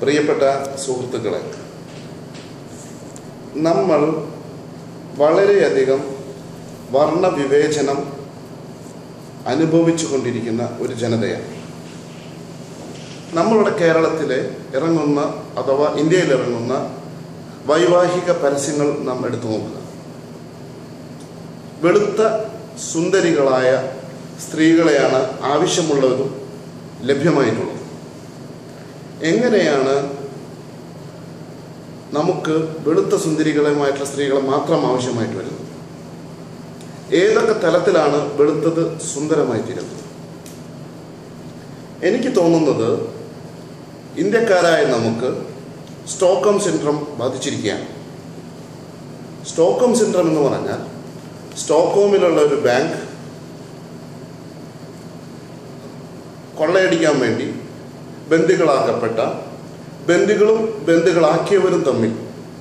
പ്രിയപ്പെട്ട സുഹൃത്തുക്കളെ, നമ്മൾ വളരെയധികം വർണ്ണവിവേചനം അനുഭവിച്ചു കൊണ്ടിരിക്കുന്ന ഒരു ജനതയാണ്. നമ്മളുടെ കേരളത്തിൽ ഇറങ്ങുന്ന അഥവാ ഇന്ത്യയിൽ ഇറങ്ങുന്ന വൈവാഹിക പരസ്യങ്ങൾ നാം എടുത്തു നോക്കുക. വെളുത്ത സുന്ദരികളായ സ്ത്രീകളെയാണ് ആവശ്യമുള്ളതും ലഭ്യമായിട്ടുള്ളത്. എങ്ങനെയാണ് നമുക്ക് വെളുത്ത സുന്ദരികളുമായിട്ടുള്ള സ്ത്രീകളെ മാത്രം ആവശ്യമായിട്ട് വരുന്നത്? ഏതൊക്കെ തലത്തിലാണ് വെളുത്തത് സുന്ദരമായി തീരുന്നത്? എനിക്ക് തോന്നുന്നത് ഇന്ത്യക്കാരായ നമുക്ക് സ്റ്റോക്ക്ഹോം സിൻഡ്രോം ബാധിച്ചിരിക്കുകയാണ്. സ്റ്റോക്ക്ഹോം സിൻഡ്രോം എന്ന് പറഞ്ഞാൽ സ്റ്റോക്ക്ഹോമിലുള്ള ഒരു ബാങ്ക് കൊള്ളയടിക്കാൻ വേണ്ടി ബന്ദികളാക്കപ്പെട്ട ബന്ദികളും ബന്ദികളാക്കിയവരും തമ്മിൽ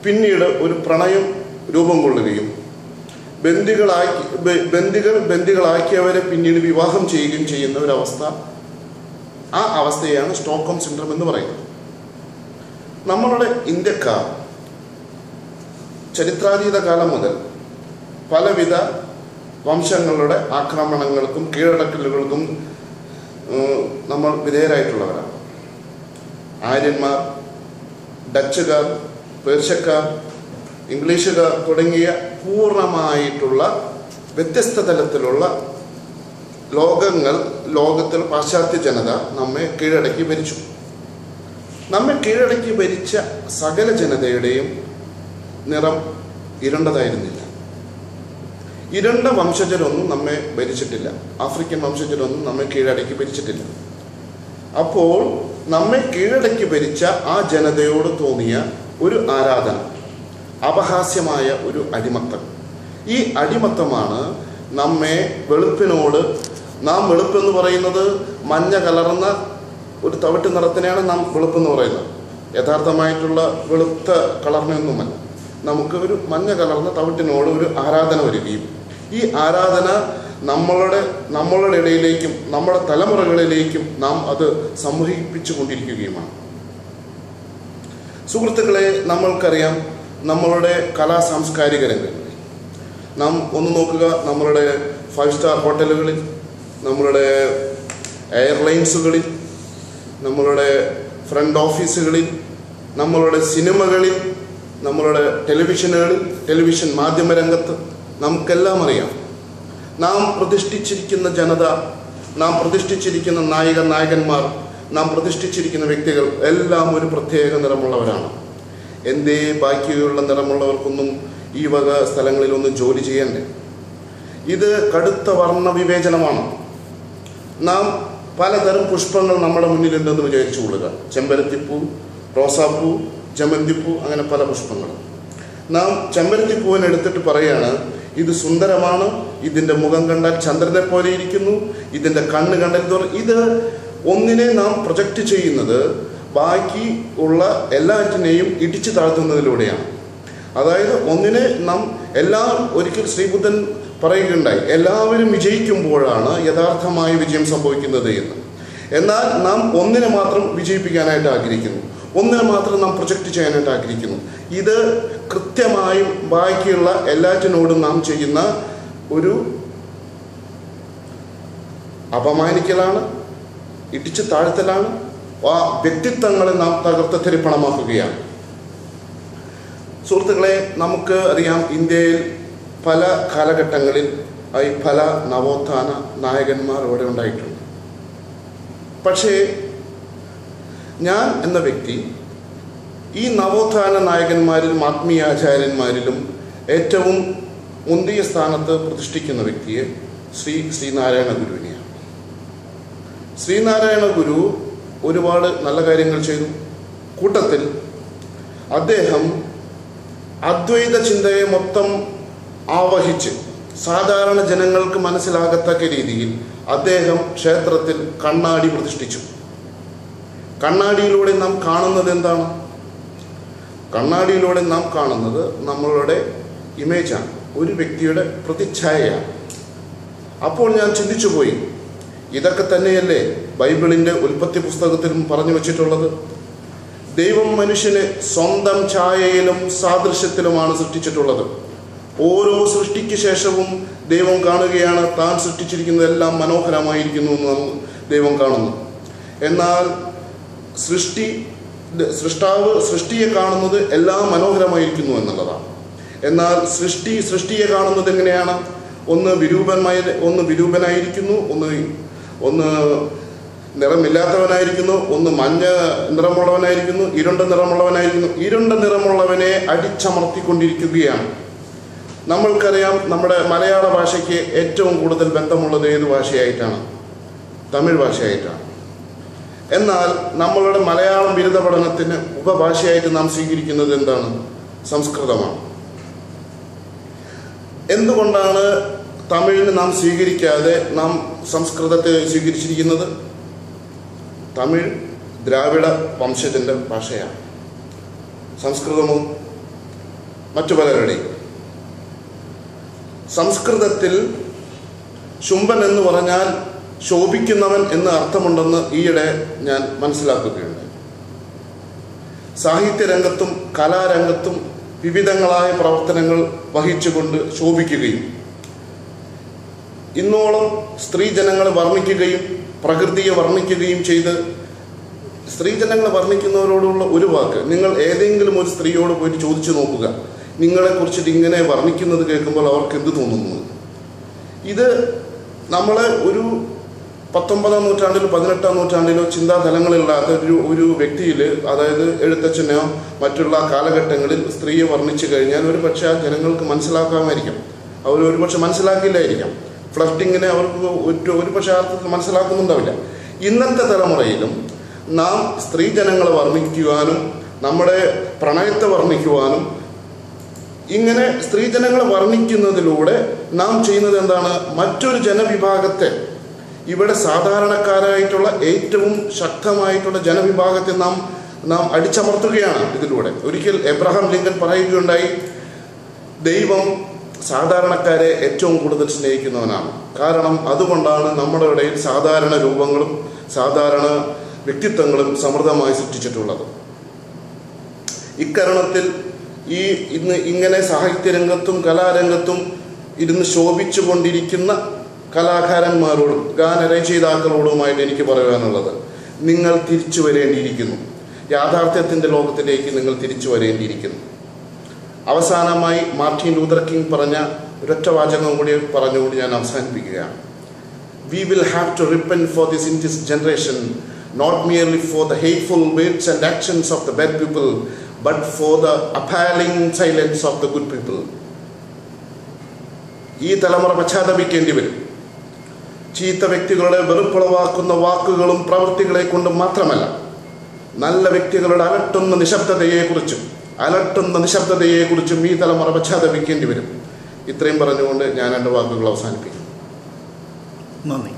പിന്നീട് ഒരു പ്രണയം രൂപം കൊള്ളുകയും ബന്ദികളാക്കിയവരെ പിന്നീട് വിവാഹം ചെയ്യുകയും ചെയ്യുന്ന ഒരവസ്ഥ, ആ അവസ്ഥയാണ് സ്റ്റോക്ക്ഹോം സിൻഡ്രോം എന്ന് പറയുന്നത്. നമ്മളുടെ ഇന്ത്യക്കാർ ചരിത്രാതീത കാലം മുതൽ പലവിധ വംശങ്ങളുടെ ആക്രമണങ്ങൾക്കും കീഴടക്കലുകൾക്കും നമ്മൾ വിധേയരായിട്ടുള്ളവരാണ്. ആര്യന്മാർ, ഡച്ചുകാർ, പേർഷ്യക്കാർ, ഇംഗ്ലീഷുകാർ തുടങ്ങിയ പൂർണ്ണമായിട്ടുള്ള വ്യത്യസ്ത തലത്തിലുള്ള ലോകത്തിൽ പാശ്ചാത്യ ജനത നമ്മെ കീഴടക്കി ഭരിച്ചു. നമ്മെ കീഴടക്കി ഭരിച്ച സകല ജനതയുടെയും നിറം ഇരുണ്ടതായിരുന്നില്ല. ഇരുണ്ട വംശജരൊന്നും നമ്മെ ഭരിച്ചിട്ടില്ല. ആഫ്രിക്കൻ വംശജരൊന്നും നമ്മെ കീഴടക്കി ഭരിച്ചിട്ടില്ല. അപ്പോൾ നമ്മെ കീഴടക്കി ഭരിച്ച ആ ജനതയോട് തോന്നിയ ഒരു ആരാധന, അപഹാസ്യമായ ഒരു അടിമത്തം. ഈ അടിമത്തമാണ് നമ്മെ വെളുപ്പിനോട്, നാം വെളുപ്പെന്ന് പറയുന്നത് മഞ്ഞ കലർന്ന ഒരു തവിട്ട് നിറത്തിനെയാണ് നാം വെളുപ്പെന്ന് പറയുന്നത്. യഥാർത്ഥമായിട്ടുള്ള വെളുത്ത കളറിനൊന്നുമല്ല. നമുക്ക് ഒരു മഞ്ഞ കലർന്ന തവിട്ടിനോട് ഒരു ആരാധന വരികയും ഈ ആരാധന നമ്മളുടെ ഇടയിലേക്കും നമ്മുടെ തലമുറകളിലേക്കും നാം അത് സംവഹിപ്പിച്ചു കൊണ്ടിരിക്കുകയുമാണ്. സുഹൃത്തുക്കളെ, നമ്മൾക്കറിയാം നമ്മളുടെ കലാ സാംസ്കാരിക രംഗങ്ങളിൽ നാം ഒന്ന് നോക്കുക. നമ്മളുടെ 5 സ്റ്റാർ ഹോട്ടലുകളിൽ, നമ്മളുടെ എയർലൈൻസുകളിൽ, നമ്മളുടെ ഫ്രണ്ട് ഓഫീസുകളിൽ, നമ്മളുടെ സിനിമകളിൽ, നമ്മളുടെ ടെലിവിഷൻ മാധ്യമ രംഗത്ത് നമുക്കെല്ലാം അറിയാം. നാം പ്രതിഷ്ഠിച്ചിരിക്കുന്ന ജനത, നാം പ്രതിഷ്ഠിച്ചിരിക്കുന്ന നായകന്മാർ, നാം പ്രതിഷ്ഠിച്ചിരിക്കുന്ന വ്യക്തികൾ എല്ലാം ഒരു പ്രത്യേക നിറമുള്ളവരാണ്. എന്തേ ബാക്കിയുള്ള നിറമുള്ളവർക്കൊന്നും ഈ വക സ്ഥലങ്ങളിലൊന്നും ജോലി ചെയ്യണ്ടേ? ഇത് കടുത്ത വർണ്ണവിവേചനമാണ്. നാം പലതരം പുഷ്പങ്ങൾ നമ്മുടെ മുന്നിലുണ്ടെന്ന് വിചാരിച്ചു കൊള്ളുക. ചെമ്പരത്തിപ്പൂ, റോസാപ്പൂ, ജമന്തിപ്പൂ, അങ്ങനെ പല പുഷ്പങ്ങൾ. നാം ചെമ്പരത്തിപ്പൂവിനെ എടുത്തിട്ട് പറയാണ്, ഇത് സുന്ദരമാണ്, ഇതിൻ്റെ മുഖം കണ്ടാൽ ചന്ദ്രനെ പോലെ ഇരിക്കുന്നു, ഇതിൻ്റെ കണ്ണ് കണ്ടാൽ ഇത് ഒന്നിനെ നാം പ്രൊജക്റ്റ് ചെയ്യുന്നത് ബാക്കി ഉള്ള എല്ലാറ്റിനെയും ഇടിച്ചു താഴ്ത്തുന്നതിലൂടെയാണ്. അതായത് ഒന്നിനെ നാം ഒരിക്കൽ ശ്രീബുദ്ധൻ പറയുകയുണ്ടായി, എല്ലാവരും വിജയിക്കുമ്പോഴാണ് യഥാർത്ഥമായ വിജയം സംഭവിക്കുന്നത് എന്ന്. എന്നാൽ നാം ഒന്നിനെ മാത്രം വിജയിപ്പിക്കാനായിട്ട് ആഗ്രഹിക്കുന്നു, ഒന്നിനെ മാത്രം നാം പ്രൊജക്റ്റ് ചെയ്യാനായിട്ട് ആഗ്രഹിക്കുന്നു. ഇത് കൃത്യമായും ബാക്കിയുള്ള എല്ലാറ്റിനോടും നാം ചെയ്യുന്ന ഒരു അപമാനിക്കലാണ്, ഇടിച്ചു താഴ്ത്തലാണ്. ആ വ്യക്തിത്വങ്ങളെ നാം തകർത്ത് തരിപ്പണമാക്കുകയാണ്. സുഹൃത്തുക്കളെ, നമുക്ക് അറിയാം ഇന്ത്യയിൽ പല കാലഘട്ടങ്ങളിൽ പല നവോത്ഥാന നായകന്മാർ ഇവിടെ ഉണ്ടായിട്ടുണ്ട്. പക്ഷേ ഞാൻ എന്ന വ്യക്തി ഈ നവോത്ഥാന നായകന്മാരിലും ആത്മീയാചാര്യന്മാരിലും ഏറ്റവും മുന്തിയ സ്ഥാനത്ത് പ്രതിഷ്ഠിക്കുന്ന വ്യക്തിയെ ശ്രീനാരായണ ഗുരുവിനെയാണ്. ശ്രീനാരായണ ഗുരു ഒരുപാട് നല്ല കാര്യങ്ങൾ ചെയ്തു. കൂട്ടത്തിൽ അദ്ദേഹം അദ്വൈത ചിന്തയെ മൊത്തം ആവഹിച്ച് സാധാരണ ജനങ്ങൾക്ക് മനസ്സിലാകത്തക്ക രീതിയിൽ അദ്ദേഹം ക്ഷേത്രത്തിൽ കണ്ണാടി പ്രതിഷ്ഠിച്ചു. കണ്ണാടിയിലൂടെ നാം കാണുന്നത് എന്താണ്? കണ്ണാടിയിലൂടെ നാം കാണുന്നത് നമ്മളുടെ ഇമേജാണ്, ഒരു വ്യക്തിയുടെ പ്രതിച്ഛായയാണ്. അപ്പോൾ ഞാൻ ചിന്തിച്ചു പോയി, ഇതൊക്കെ തന്നെയല്ലേ ബൈബിളിൻ്റെ ഉൽപ്പത്തി പുസ്തകത്തിലും പറഞ്ഞു വച്ചിട്ടുള്ളത്? ദൈവം മനുഷ്യനെ സ്വന്തം ഛായയിലും സാദൃശ്യത്തിലുമാണ് സൃഷ്ടിച്ചിട്ടുള്ളത്. ഓരോ സൃഷ്ടിക്ക് ശേഷവും ദൈവം കാണുകയാണ് താൻ സൃഷ്ടിച്ചിരിക്കുന്നതെല്ലാം മനോഹരമായിരിക്കുന്നു എന്ന് ദൈവം കാണുന്നു. എന്നാൽ സൃഷ്ടാവ് സൃഷ്ടിയെ കാണുന്നത് എല്ലാം മനോഹരമായിരിക്കുന്നു എന്നുള്ളതാണ്. എന്നാൽ സൃഷ്ടിയെ കാണുന്നത് എങ്ങനെയാണ്? ഒന്ന് വിരൂപനായിരിക്കുന്നു, ഒന്ന് നിറമില്ലാത്തവനായിരിക്കുന്നു, ഒന്ന് മഞ്ഞ നിറമുള്ളവനായിരിക്കുന്നു, ഇരുണ്ട നിറമുള്ളവനായിരിക്കുന്നു. ഇരുണ്ട നിറമുള്ളവനെ അടിച്ചമർത്തിക്കൊണ്ടിരിക്കുകയാണ്. നമ്മൾക്കറിയാം, നമ്മുടെ മലയാള ഭാഷയ്ക്ക് ഏറ്റവും കൂടുതൽ ബന്ധമുള്ളത് ഏത് ഭാഷയായിട്ടാണ്? തമിഴ് ഭാഷയായിട്ടാണ്. എന്നാൽ നമ്മളുടെ മലയാളം ബിരുദ പഠനത്തിന് ഉപഭാഷയായിട്ട് നാം സ്വീകരിക്കുന്നത് എന്താണ്? സംസ്കൃതമാണ്. എന്തുകൊണ്ടാണ് തമിഴിന് നാം സ്വീകരിക്കാതെ നാം സംസ്കൃതത്തെ സ്വീകരിച്ചിരിക്കുന്നത്? തമിഴ് ദ്രാവിഡ വംശജന്റെ ഭാഷയാണ്. സംസ്കൃതമോ മറ്റു പലരുടെയും. സംസ്കൃതത്തിൽ ശുംഭൻ എന്ന് പറഞ്ഞാൽ ശോഭിക്കുന്നവൻ എന്ന് അർത്ഥമുണ്ടെന്ന് ഈയിടെ ഞാൻ മനസ്സിലാക്കുകയുണ്ട്. സാഹിത്യരംഗത്തും കലാരംഗത്തും വിവിധങ്ങളായ പ്രവർത്തനങ്ങൾ വഹിച്ചുകൊണ്ട് ശോഭിക്കുകയും ഇന്നോളം സ്ത്രീജനങ്ങളെ വർണ്ണിക്കുകയും പ്രകൃതിയെ വർണ്ണിക്കുകയും ചെയ്ത്, സ്ത്രീജനങ്ങളെ വർണ്ണിക്കുന്നവരോടുള്ള ഒരു വാക്ക്, നിങ്ങൾ ഏതെങ്കിലും ഒരു സ്ത്രീയോട് പോയിട്ട് ചോദിച്ചു നോക്കുക, നിങ്ങളെക്കുറിച്ചിട്ട് ഇങ്ങനെ വർണ്ണിക്കുന്നത് കേൾക്കുമ്പോൾ അവർക്ക് എന്ത് തോന്നുന്നു? ഇത് നമ്മളെ ഒരു 19-ാം നൂറ്റാണ്ടിലോ 18-ാം നൂറ്റാണ്ടിലോ ചിന്താതലങ്ങളില്ലാത്ത ഒരു വ്യക്തിയിൽ, അതായത് എഴുത്തച്ഛനോ മറ്റുള്ള കാലഘട്ടങ്ങളിൽ സ്ത്രീയെ വർണ്ണിച്ചു കഴിഞ്ഞാൽ ഒരു പക്ഷേ ആ ജനങ്ങൾക്ക് മനസ്സിലാക്കാമായിരിക്കാം, അവർ ഒരു പക്ഷെ മനസ്സിലാക്കിയില്ലായിരിക്കാം. ഫ്ലർട്ടിങ്ങിനെ അവർക്ക് ഒരു പക്ഷേ അർത്ഥത്തിൽ മനസ്സിലാക്കുന്നുണ്ടാവില്ല. ഇന്നത്തെ തലമുറയിലും നാം സ്ത്രീജനങ്ങളെ വർണ്ണിക്കുവാനും നമ്മുടെ പ്രണയത്തെ വർണ്ണിക്കുവാനും, ഇങ്ങനെ സ്ത്രീജനങ്ങളെ വർണ്ണിക്കുന്നതിലൂടെ നാം ചെയ്യുന്നത് എന്താണ്? മറ്റൊരു ജനവിഭാഗത്തെ, ഇവിടെ സാധാരണക്കാരായിട്ടുള്ള ഏറ്റവും ശക്തമായിട്ടുള്ള ജനവിഭാഗത്തെ നാം അടിച്ചമർത്തുകയാണ് ഇതിലൂടെ. ഒരിക്കൽ എബ്രഹാം ലിങ്കൻ പറയുകയുണ്ടായി, ദൈവം സാധാരണക്കാരെ ഏറ്റവും കൂടുതൽ സ്നേഹിക്കുന്നവനാണ്. കാരണം അതുകൊണ്ടാണ് നമ്മുടെ ഇടയിൽ സാധാരണ രൂപങ്ങളും സാധാരണ വ്യക്തിത്വങ്ങളും സമൃദ്ധമായി സൃഷ്ടിച്ചിട്ടുള്ളത്. ഇക്കാരണത്തിൽ ഇന്ന് ഇങ്ങനെ സാഹിത്യരംഗത്തും കലാരംഗത്തും ഇരുന്ന് ശോഭിച്ചു കൊണ്ടിരിക്കുന്ന കലാകാരന്മാരോടും ഗാനരചയിതാക്കളോടുമായിട്ട് എനിക്ക് പറയാനുള്ളത്, നിങ്ങൾ തിരിച്ചു വരേണ്ടിയിരിക്കുന്നു. യാഥാർത്ഥ്യത്തിൻ്റെ ലോകത്തിലേക്ക് നിങ്ങൾ തിരിച്ചു വരേണ്ടിയിരിക്കുന്നു. അവസാനമായി മാർട്ടിൻ ലൂതർ കിങ് പറഞ്ഞ ഒരൊറ്റ വാചകം കൂടി പറഞ്ഞുകൊണ്ട് ഞാൻ അവസാനിപ്പിക്കുകയാണ്. We will have to repent for this in this generation, not merely for the hateful words and actions of the bad people, but for the appalling silence of the good people. ഈ തലമുറ പശ്ചാത്തപിക്കേണ്ടി വരും. ചീത്ത വ്യക്തികളുടെ വെറുപ്പുളവാക്കുന്ന വാക്കുകളും പ്രവൃത്തികളെ കൊണ്ട് മാത്രമല്ല, നല്ല വ്യക്തികളുടെ അലട്ടുന്ന നിശബ്ദതയെക്കുറിച്ചും ഈ തലമുറ പശ്ചാത്തപിക്കേണ്ടി വരും. ഇത്രയും പറഞ്ഞുകൊണ്ട് ഞാൻ എൻ്റെ വാക്കുകൾ അവസാനിപ്പിക്കുന്നു. നന്ദി.